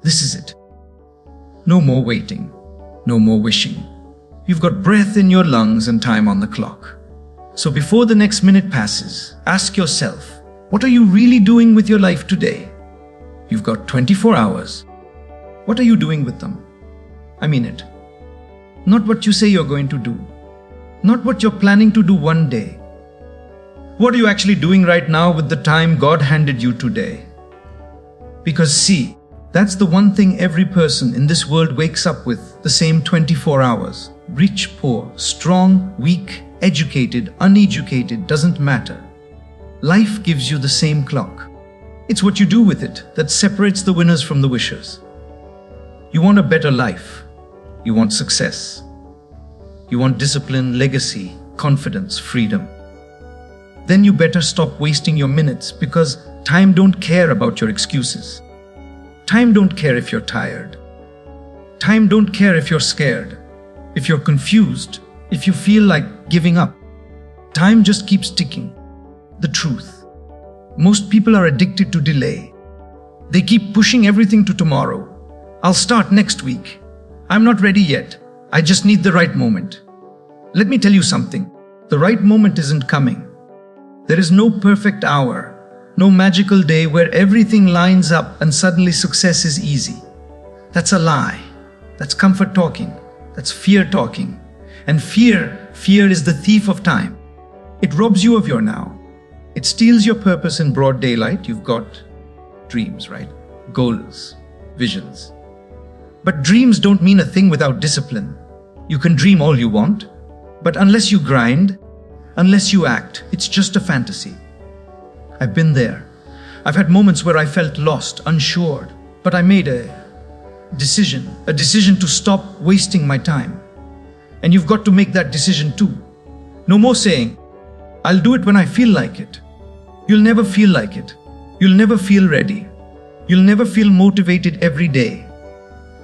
This is it. No more waiting. No more wishing. You've got breath in your lungs and time on the clock. So before the next minute passes, ask yourself, what are you really doing with your life today? You've got 24 hours. What are you doing with them? I mean it. Not what you say you're going to do. Not what you're planning to do one day. What are you actually doing right now with the time God handed you today? Because see, that's the one thing every person in this world wakes up with, the same 24 hours. Rich, poor, strong, weak, educated, uneducated, doesn't matter. Life gives you the same clock. It's what you do with it that separates the winners from the wishers. You want a better life. You want success. You want discipline, legacy, confidence, freedom. Then you better stop wasting your minutes, because time don't care about your excuses. Time don't care if you're tired. Time don't care if you're scared, if you're confused, if you feel like giving up. Time just keeps ticking. The truth. Most people are addicted to delay. They keep pushing everything to tomorrow. I'll start next week. I'm not ready yet. I just need the right moment. Let me tell you something. The right moment isn't coming. There is no perfect hour, no magical day where everything lines up and suddenly success is easy. That's a lie. That's comfort talking. That's fear talking. And fear is the thief of time. It robs you of your now. It steals your purpose in broad daylight. You've got dreams, right? Goals, visions. But dreams don't mean a thing without discipline. You can dream all you want, but unless you grind, unless you act, it's just a fantasy. I've been there. I've had moments where I felt lost, unsure, but I made a decision to stop wasting my time. And you've got to make that decision too. No more saying, I'll do it when I feel like it. You'll never feel like it. You'll never feel ready. You'll never feel motivated every day.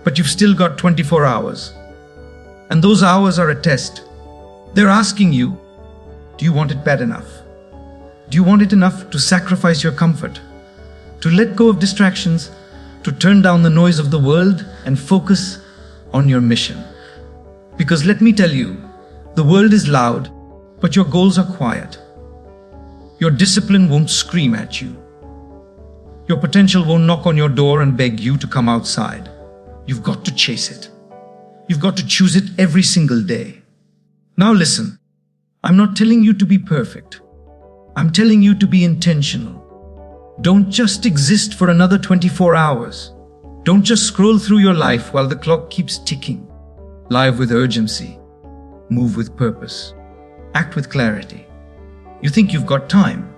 But you've still got 24 hours. And those hours are a test. They're asking you, do you want it bad enough? Do you want it enough to sacrifice your comfort? To let go of distractions? To turn down the noise of the world and focus on your mission? Because let me tell you, the world is loud, but your goals are quiet. Your discipline won't scream at you. Your potential won't knock on your door and beg you to come outside. You've got to chase it. You've got to choose it every single day. Now listen, I'm not telling you to be perfect. I'm telling you to be intentional. Don't just exist for another 24 hours. Don't just scroll through your life while the clock keeps ticking. Live with urgency. Move with purpose. Act with clarity. You think you've got time?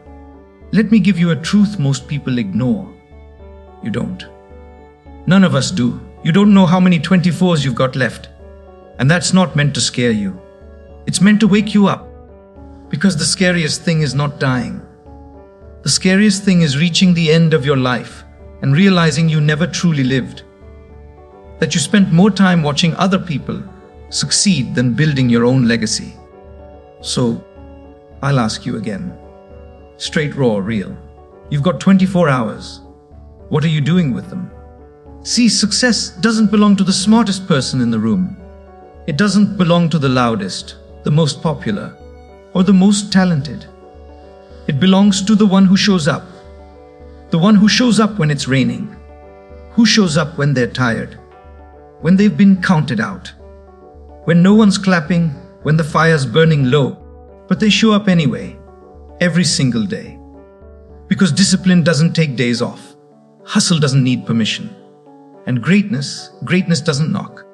Let me give you a truth most people ignore. You don't. None of us do. You don't know how many 24s you've got left. And that's not meant to scare you. It's meant to wake you up. Because the scariest thing is not dying. The scariest thing is reaching the end of your life and realizing you never truly lived. That you spent more time watching other people succeed than building your own legacy. So, I'll ask you again. Straight, raw, real. You've got 24 hours. What are you doing with them? See, success doesn't belong to the smartest person in the room. It doesn't belong to the loudest, the most popular, or the most talented. It belongs to the one who shows up. The one who shows up when it's raining. Who shows up when they're tired. When they've been counted out. When no one's clapping, when the fire's burning low. But they show up anyway, every single day. Because discipline doesn't take days off. Hustle doesn't need permission. And greatness doesn't knock.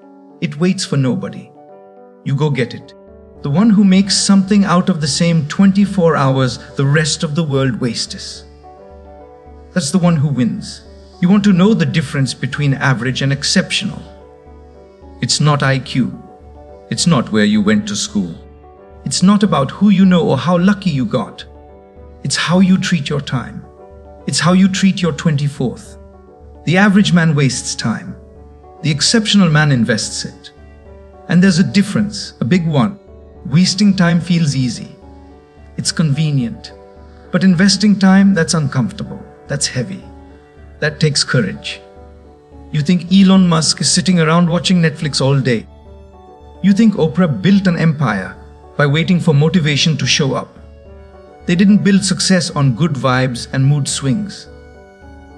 It waits for nobody. You go get it. The one who makes something out of the same 24 hours the rest of the world wastes. That's the one who wins. You want to know the difference between average and exceptional. It's not IQ. It's not where you went to school. It's not about who you know or how lucky you got. It's how you treat your time. It's how you treat your 24th. The average man wastes time. The exceptional man invests it. And there's a difference, a big one. Wasting time feels easy. It's convenient. But investing time, that's uncomfortable. That's heavy. That takes courage. You think Elon Musk is sitting around watching Netflix all day. You think Oprah built an empire by waiting for motivation to show up. They didn't build success on good vibes and mood swings.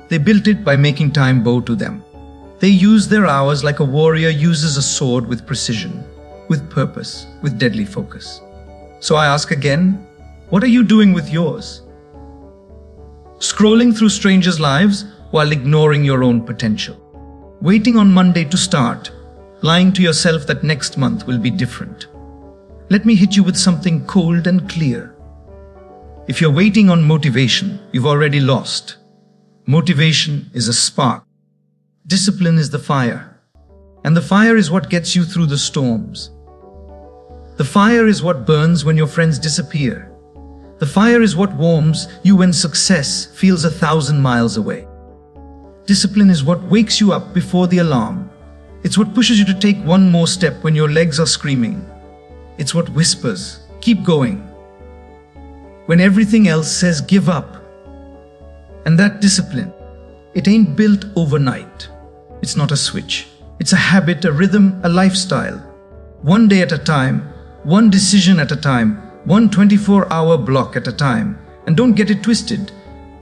They built it by making time bow to them. They used their hours like a warrior uses a sword, with precision, with purpose, with deadly focus. So I ask again, what are you doing with yours? Scrolling through strangers' lives while ignoring your own potential. Waiting on Monday to start, lying to yourself that next month will be different. Let me hit you with something cold and clear. If you're waiting on motivation, you've already lost. Motivation is a spark. Discipline is the fire. And the fire is what gets you through the storms. The fire is what burns when your friends disappear. The fire is what warms you when success feels 1,000 miles away. Discipline is what wakes you up before the alarm. It's what pushes you to take one more step when your legs are screaming. It's what whispers, keep going, when everything else says give up. And that discipline, it ain't built overnight. It's not a switch. It's a habit, a rhythm, a lifestyle. One day at a time, one decision at a time, one 24-hour block at a time. And don't get it twisted.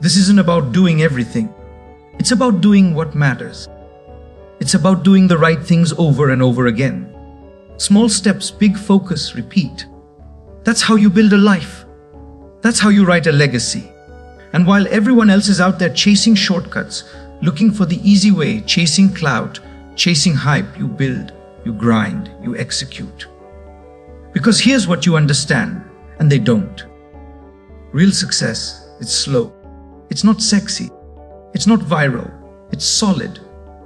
This isn't about doing everything. It's about doing what matters. It's about doing the right things over and over again. Small steps, big focus, repeat. That's how you build a life. That's how you write a legacy. And while everyone else is out there chasing shortcuts, looking for the easy way, chasing clout, chasing hype, you build, you grind, you execute. Because here's what you understand, and they don't. Real success, it's slow. It's not sexy. It's not viral. It's solid.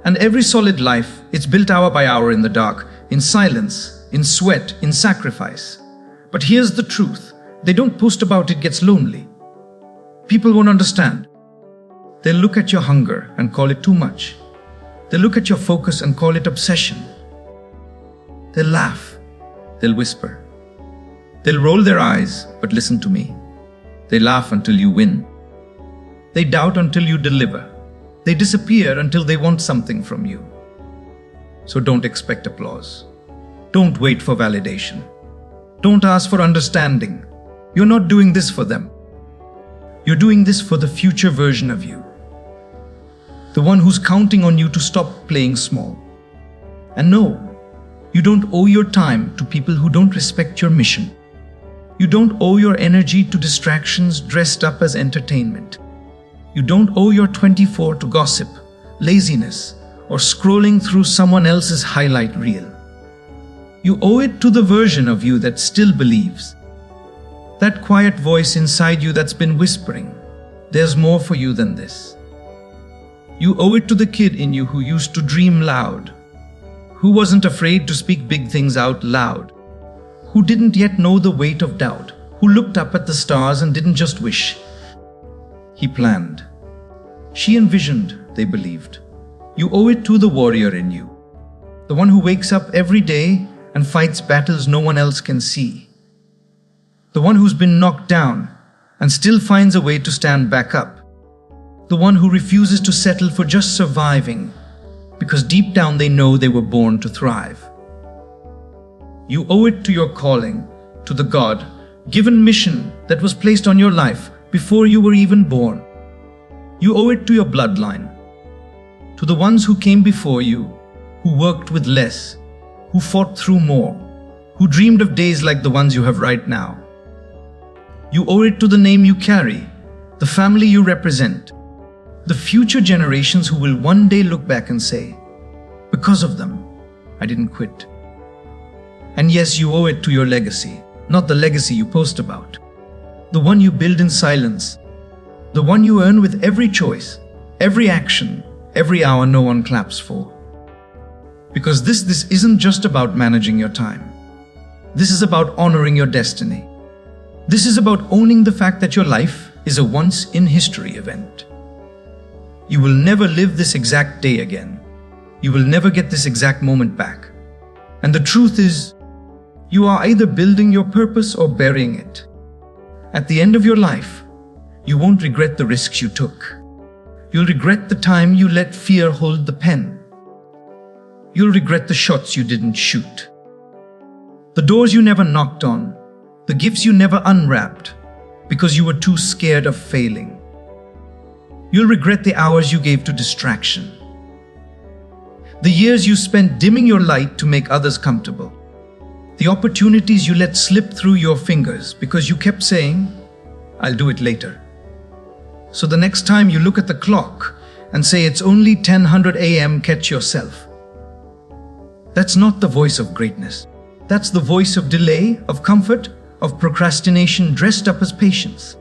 And every solid life, it's built hour by hour in the dark, in silence, in sweat, in sacrifice. But here's the truth. They don't post about it gets lonely. People won't understand. They'll look at your hunger and call it too much. They'll look at your focus and call it obsession. They'll laugh. They'll whisper. They'll roll their eyes, but listen to me. They laugh until you win. They doubt until you deliver. They disappear until they want something from you. So don't expect applause. Don't wait for validation. Don't ask for understanding. You're not doing this for them. You're doing this for the future version of you. The one who's counting on you to stop playing small. And no, you don't owe your time to people who don't respect your mission. You don't owe your energy to distractions dressed up as entertainment. You don't owe your 24 to gossip, laziness, or scrolling through someone else's highlight reel. You owe it to the version of you that still believes. That quiet voice inside you that's been whispering, there's more for you than this. You owe it to the kid in you who used to dream loud, who wasn't afraid to speak big things out loud, who didn't yet know the weight of doubt, who looked up at the stars and didn't just wish. He planned. She envisioned, they believed. You owe it to the warrior in you, the one who wakes up every day and fights battles no one else can see. The one who's been knocked down and still finds a way to stand back up. The one who refuses to settle for just surviving because deep down they know they were born to thrive. You owe it to your calling, to the God-given mission that was placed on your life before you were even born. You owe it to your bloodline, to the ones who came before you, who worked with less, who fought through more, who dreamed of days like the ones you have right now. You owe it to the name you carry, the family you represent, the future generations who will one day look back and say, because of them, I didn't quit. And yes, you owe it to your legacy, not the legacy you post about, the one you build in silence, the one you earn with every choice, every action, every hour no one claps for. Because this isn't just about managing your time. This is about honoring your destiny. This is about owning the fact that your life is a once-in-history event. You will never live this exact day again. You will never get this exact moment back. And the truth is, you are either building your purpose or burying it. At the end of your life, you won't regret the risks you took. You'll regret the time you let fear hold the pen. You'll regret the shots you didn't shoot, the doors you never knocked on, the gifts you never unwrapped because you were too scared of failing. You'll regret the hours you gave to distraction, the years you spent dimming your light to make others comfortable, the opportunities you let slip through your fingers because you kept saying, "I'll do it later." So the next time you look at the clock and say it's only 10:00 a.m., catch yourself. That's not the voice of greatness. That's the voice of delay, of comfort, of procrastination dressed up as patience.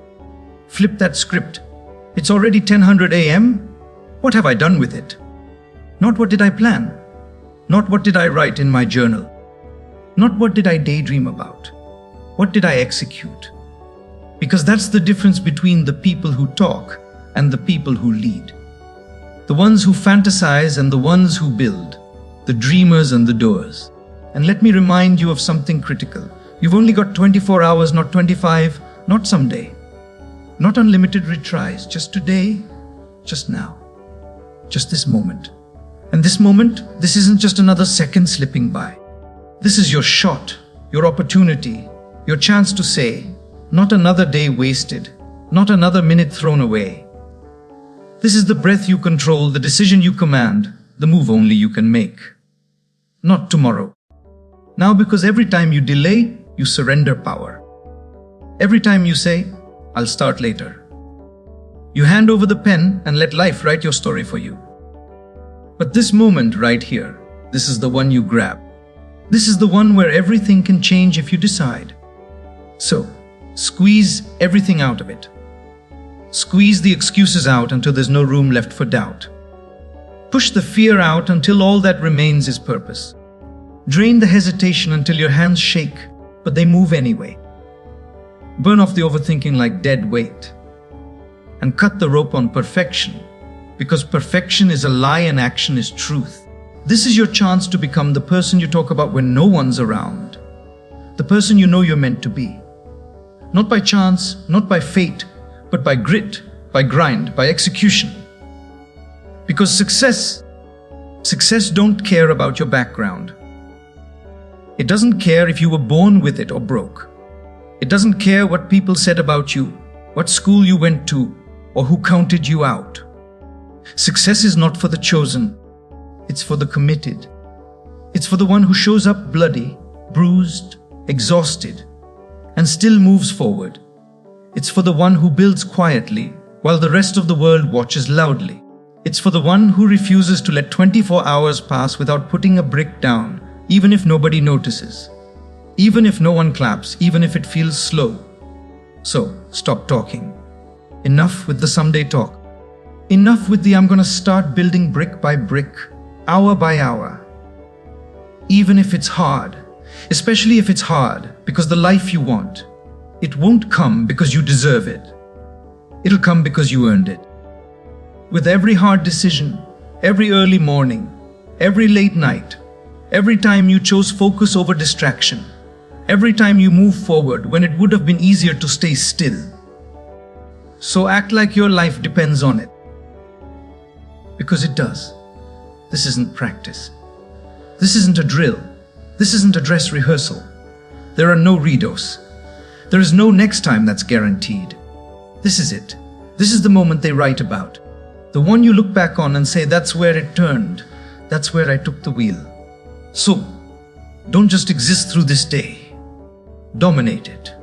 Flip that script. It's already 10:00 a.m. What have I done with it? Not what did I plan? Not what did I write in my journal? Not what did I daydream about? What did I execute? Because that's the difference between the people who talk and the people who lead. The ones who fantasize and the ones who build. The dreamers and the doers. And let me remind you of something critical. You've only got 24 hours, not 25, not someday. Not unlimited retries, just today, just now. Just this moment. And this moment, this isn't just another second slipping by. This is your shot, your opportunity, your chance to say, not another day wasted, not another minute thrown away. This is the breath you control, the decision you command, the move only you can make. Not tomorrow. Now, because every time you delay, you surrender power. Every time you say, "I'll start later," you hand over the pen and let life write your story for you. But this moment right here, this is the one you grab. This is the one where everything can change if you decide. So, squeeze everything out of it. Squeeze the excuses out until there's no room left for doubt. Push the fear out until all that remains is purpose. Drain the hesitation until your hands shake, but they move anyway. Burn off the overthinking like dead weight. And cut the rope on perfection, because perfection is a lie and action is truth. This is your chance to become the person you talk about when no one's around. The person you know you're meant to be. Not by chance, not by fate, but by grit, by grind, by execution. Because success don't care about your background. It doesn't care if you were born with it or broke. It doesn't care what people said about you, what school you went to, or who counted you out. Success is not for the chosen. It's for the committed. It's for the one who shows up bloody, bruised, exhausted, and still moves forward. It's for the one who builds quietly while the rest of the world watches loudly. It's for the one who refuses to let 24 hours pass without putting a brick down, even if nobody notices, even if no one claps, even if it feels slow. So, stop talking. Enough with the someday talk. Enough with the "I'm gonna start building brick by brick, hour by hour." Even if it's hard, especially if it's hard, because the life you want, it won't come because you deserve it. It'll come because you earned it. With every hard decision, every early morning, every late night, every time you chose focus over distraction, every time you move forward when it would have been easier to stay still. So act like your life depends on it. Because it does. This isn't practice. This isn't a drill. This isn't a dress rehearsal. There are no redos. There is no next time that's guaranteed. This is it. This is the moment they write about. The one you look back on and say, "That's where it turned. That's where I took the wheel." So, don't just exist through this day. Dominate it.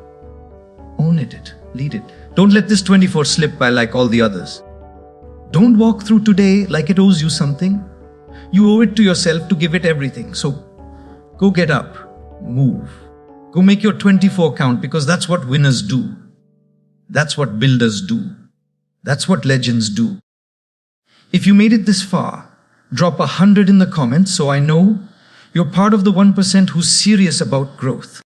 Own it. Lead it. Don't let this 24 slip by like all the others. Don't walk through today like it owes you something. You owe it to yourself to give it everything. So, go get up. Move. Go make your 24 count, because that's what winners do. That's what builders do. That's what legends do. If you made it this far, drop 100 in the comments so I know you're part of the 1% who's serious about growth.